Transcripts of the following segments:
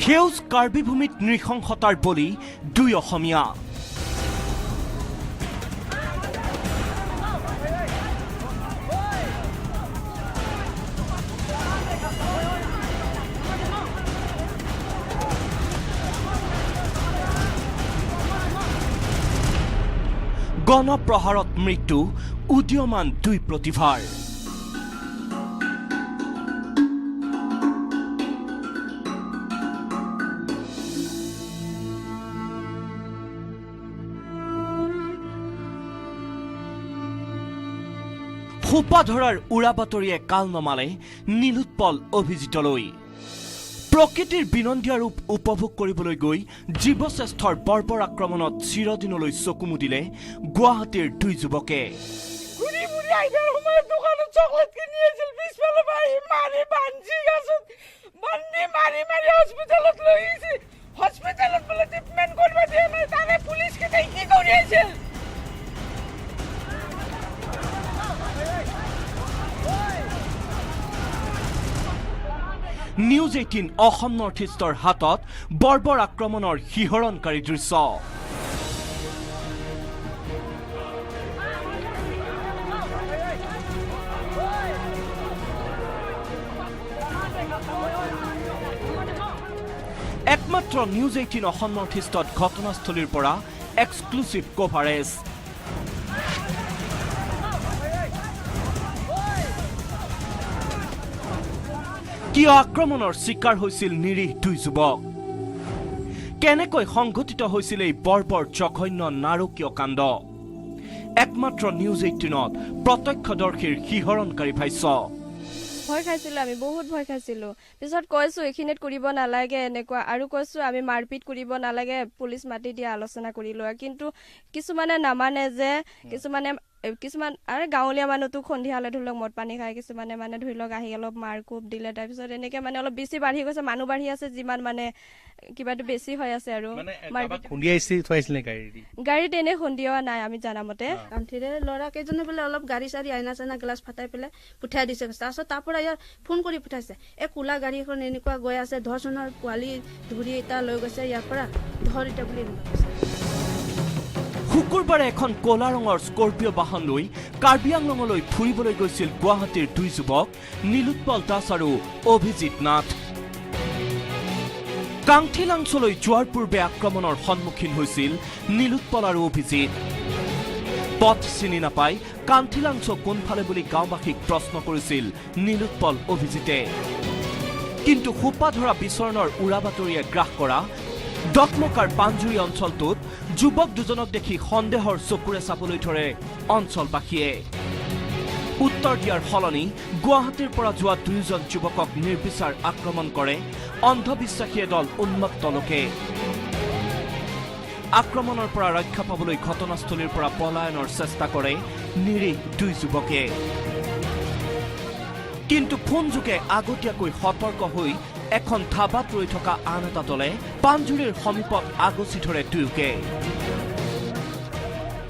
সেউজ কাৰ্বি ভূমিত নৃশংসতাৰ বলি দুই অসমীয়া। গণপ্ৰহাৰত মৃত্যু উদীয়মান দুই প্ৰতিভাৰ। সোপা ধৰাৰ উৰা বাতৰিয়ে কাল নমালে নীলোৎপল অভিজিতলৈ। প্ৰকৃতিৰ বিনন্দীয়া ৰূপ উপভোগ কৰিবলৈ গৈ জীৱশ্ৰেষ্ঠৰ বৰ্বৰ আক্ৰমণত চিৰদিনলৈ চকু মুদিলে গুৱাহাটীৰ দুই যুৱকে। নিউজ 18 অসম নৰ্থ ইষ্টৰ হাতত বৰ্বৰ আক্ৰমণৰ শিহৰণকাৰী দৃশ্য। একমাত্ৰ নিউজ 18 অসম নৰ্থ ইষ্টত ঘটনাস্থলীৰ পৰা এক্সক্লুচিভ কভাৰেজ। কিয় আক্ৰমণৰ চিকাৰ হৈছিল নিৰীহ দুই যুৱক? কেনেকৈ সংঘটিত হৈছিল এই বৰ্বৰ জঘন্য নাৰকীয় কাণ্ড? একমাত্ৰ নিউজ 18ত প্ৰত্যক্ষদৰ্শীৰ শিহৰণকাৰী ভাষ্য। ভয় খাইছিলো, আমি বহুত ভয় খাইছিলো। পিছত কৈছো এইখিনিত কৰিব নালাগে এনেকুৱা, আৰু কৈছো আমি মাৰপিট কৰিব নালাগে, পুলিচ মাতি দিয়া আলোচনা কৰি লোৱা। কিন্তু কিছুমানে নামানে, যে কিছুমান আৰু গাঁৱলীয়া মানুহটো সন্ধিয়ালে ধৰি লওক মদ পানী খায়, কিছুমানে মানে ধৰি লওক আহি অলপ মাৰ কোব দিলে। তাৰপিছত এনেকে মানে অলপ বেছি বাঢ়ি গৈছে, মানুহ বাঢ়ি আছে, যিমান মানে কিবাটো বেছি হৈ আছে। আৰু গাড়ীত এনে খুন্দিওৱা নাই আমি জানামতে। কান্ঠিৰে ল'ৰা কেইজনে বোলে অলপ গাড়ী চাড়ী আইনা চাইনা গ্লাছ ফাটাই পেলাই পঠিয়াই দিছে। তাৰপিছত তাৰ পৰা ইয়াৰ ফোন কৰি পঠাইছে, এই কোলা গাড়ীখন এনেকুৱা গৈ আছে, ধৰ্ষণৰ পোৱালি ধৰি এটা লৈ গৈছে ইয়াৰ পৰা, ধৰ এতিয়া বুলি কৈছে। শুকুৰবাৰে এখন কলা ৰঙৰ স্কৰ্পিঅ' বাহন লৈ কাৰ্বি আংলঙলৈ ফুৰিবলৈ গৈছিল গুৱাহাটীৰ দুই যুৱক নীলোৎপল দাস আৰু অভিজিত নাথ। কাংঠিলাংছলৈ যোৱাৰ পূৰ্বে আক্ৰমণৰ সন্মুখীন হৈছিল নীলোৎপল আৰু অভিজিত। পথ চিনি নাপাই কাংঠিলাংছ কোনফালে বুলি গাঁওবাসীক প্ৰশ্ন কৰিছিল নীলোৎপল অভিজিতে। কিন্তু সোপা ধৰা বিচৰণৰ উৰা বাতৰিয়ে গ্ৰাস কৰা ডকমকাৰ পাঞ্জুৰী অঞ্চলটোত যুৱক দুজনক দেখি সন্দেহৰ চকুৰে চাবলৈ ধৰে অঞ্চলবাসীয়ে। উত্তৰ দিয়াৰ সলনি গুৱাহাটীৰ পৰা যোৱা দুয়োজন যুৱকক নিৰ্বিচাৰ আক্ৰমণ কৰে অন্ধবিশ্বাসী এদল উন্মত্ত লোকে। আক্ৰমণৰ পৰা ৰক্ষা পাবলৈ ঘটনাস্থলীৰ পৰা পলায়নৰ চেষ্টা কৰে নিৰীহ দুই যুৱকে। কিন্তু ফোনযোগে আগতীয়াকৈ সতৰ্ক হৈ এখন ধাবাত ৰৈ থকা আন এটা দলে পাঞ্জুৰীৰ সমীপত আগচি ধৰে দুয়োকে।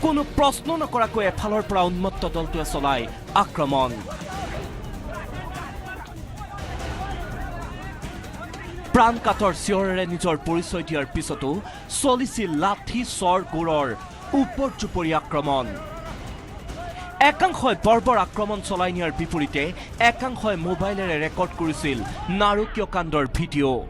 কোনো প্ৰশ্ন নকৰাকৈ এফালৰ পৰা উন্মত্ত দলটোৱে চলায় আক্ৰমণ। প্ৰাণকাতৰ চিঞৰেৰে নিজৰ পৰিচয় দিয়াৰ পিছতো চলিছিল লাঠি চৰ গোৰৰ ওপৰজুপৰি আক্ৰমণ। একাংশই বৰ্বৰ আক্ৰমণ চলাই নিয়াৰ বিপৰীতে একাংশই মোবাইলেৰে ৰেকৰ্ড কৰিছিল নাৰকীয় কাণ্ডৰ ভিডিঅ'।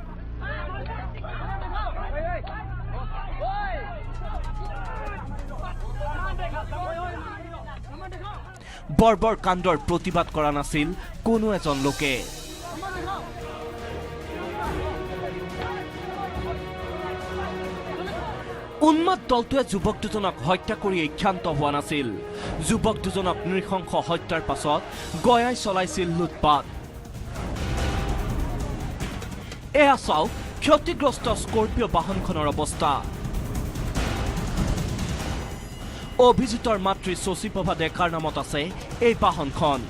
বৰ্বৰ কাণ্ডৰ প্ৰতিবাদ কৰা নাছিল কোনো এজন লোকে। উন্মাদ দলটোৱে যুৱক দুজনক হত্যা কৰিয়েই ক্ষান্ত হোৱা নাছিল। যুৱক দুজনক নৃশংস হত্যাৰ পাছত গয়াই চলাইছিল লুটপাট। এয়া চাওক ক্ষতিগ্ৰস্ত স্কৰ্পিঅ' বাহনখনৰ অৱস্থা। অভিজিতৰ মাতৃ শশীপ্ৰভা ডেকাৰ নামত আছে এই বাহনখন।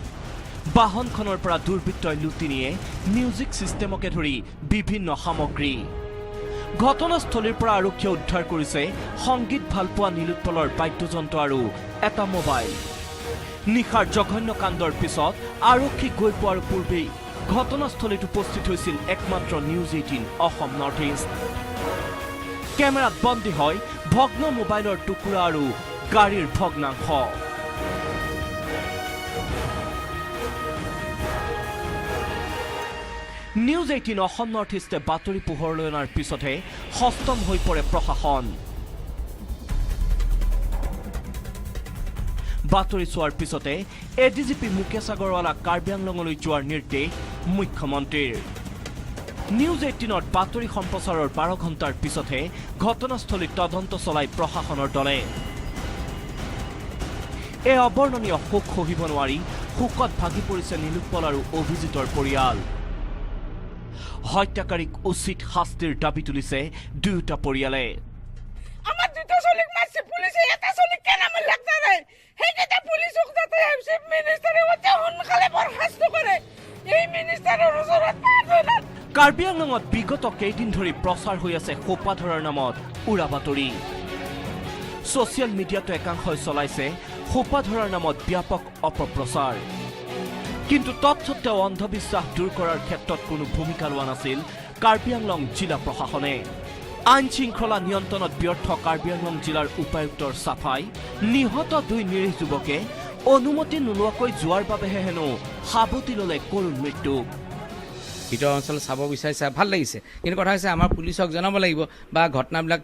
বাহনখনৰ পৰা দুৰ্বৃত্তই লুটি নিয়ে মিউজিক ছিষ্টেমকে ধৰি বিভিন্ন সামগ্ৰী। ঘটনাস্থলীৰ পৰা আৰক্ষীয়ে উদ্ধাৰ কৰিছে সংগীত ভালপোৱা নীলোৎপলৰ বাদ্যযন্ত্ৰ আৰু এটা মোবাইল। নিশাৰ জঘন্য কাণ্ডৰ পিছত আৰক্ষী গৈ পোৱাৰ পূৰ্বেই ঘটনাস্থলীত উপস্থিত হৈছিল একমাত্ৰ নিউজ 18 অসম নৰ্থ ইষ্ট। কেমেৰাত বন্দী হয় ভগ্ন মোবাইলৰ টুকুৰা আৰু গাড়ীৰ ভগ্নাংশ। নিউজ 18 অসম নৰ্থ ইষ্টে বাতৰি পোহৰলৈ অনাৰ পিছতহে সষ্টম হৈ পৰে প্ৰশাসন। বাতৰি চোৱাৰ পিছতে এডিজিপি মুকেশ আগৰৱালাক কাৰ্বি আংলঙলৈ যোৱাৰ নিৰ্দেশ মুখ্যমন্ত্ৰীৰ। নিউজ 18ত বাতৰি সম্প্ৰচাৰৰ 12 ঘণ্টাৰ পিছতহে ঘটনাস্থলীত তদন্ত চলাই প্ৰশাসনৰ দলে। এই অবৰ্ণনীয় শোক সহিব নোৱাৰি শোকত ভাগি পৰিছে নীলোৎপল আৰু অভিজিতৰ পৰিয়াল। হত্যাকাৰীক উচিত শাস্তিৰ দাবী তুলিছে দুয়োটা পৰিয়ালে। আমার দুটো চলিক মারছে পুলিশে, এটা চলিক কেন আমার লাগতে দেয় সেইটা পুলিশ যাতে চিফ মিনিস্টারে অতি সোনকালে বরখাস্ত করে এই মিনিস্টারের ওচৰত পাঁচজনত। কাৰ্বি আংলঙত বিগত কেইদিন ধৰি প্ৰচাৰ হৈ আছে খোপা ধৰাৰ নামত উৰা বাতৰি। ছচিয়েল মিডিয়াতো একাংশই চলাইছে খোপা ধৰাৰ নামত ব্যাপক অপপ্ৰচাৰ। কিন্তু তৎসত্ত্বেও অন্ধবিশ্বাস দূৰ কৰাৰ ক্ষেত্ৰত কোনো ভূমিকা লোৱা নাছিল কাৰ্বি আংলং জিলা প্ৰশাসনে। আইন শৃংখলা নিয়ন্ত্ৰণত ব্যৰ্থ কাৰ্বি আংলং জিলাৰ উপায়ুক্তৰ চাফাই, নিহত 2 নিৰীহ যুৱকে অনুমতি নোলোৱাকৈ যোৱাৰ বাবেহে হেনো সাৱটি ল'লে কৰুণ মৃত্যু। ভিতৰৰ অঞ্চল চাব বিচাৰিছে, ভাল লাগিছে। কিন্তু কথা হৈছে আমাৰ পুলিচক জনাব লাগিব বা ঘটনাবিলাক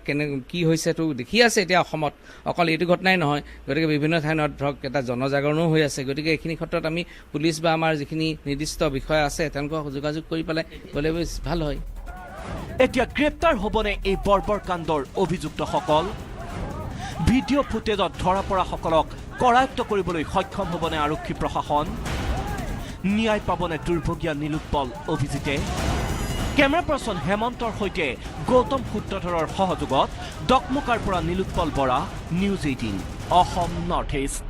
কি হৈছে তো দেখি আছে এতিয়া অসমত, অকল এইটো ঘটনাই নহয়। গতিকে বিভিন্ন ঠাইত ধৰক এটা জনজাগৰণো হৈ আছে। গতিকে এইখিনি ক্ষেত্ৰত আমি পুলিচ বা আমাৰ যিখিনি নিৰ্দিষ্ট বিষয় আছে তেওঁলোকক যোগাযোগ কৰি পেলাই গ'লে ভাল হয়। এতিয়া গ্ৰেপ্তাৰ হ'বনে এই বৰ্বৰ কাণ্ডৰ অভিযুক্তসকল? ভিডিঅ' ফুটেজত ধৰা পৰাসকলক কৰায়ত্ব কৰিবলৈ সক্ষম হ'বনে আৰক্ষী প্ৰশাসন? ন্যায় পাবনে দুৰ্ভগীয়া নীলোৎপল অভিজিতে? কেমেৰা পাৰ্চন হেমন্তৰ সৈতে গৌতম সূত্ৰধৰৰ সহযোগত ডকমকাৰ পৰা Nilotpal Bora, news 18 Assam north east.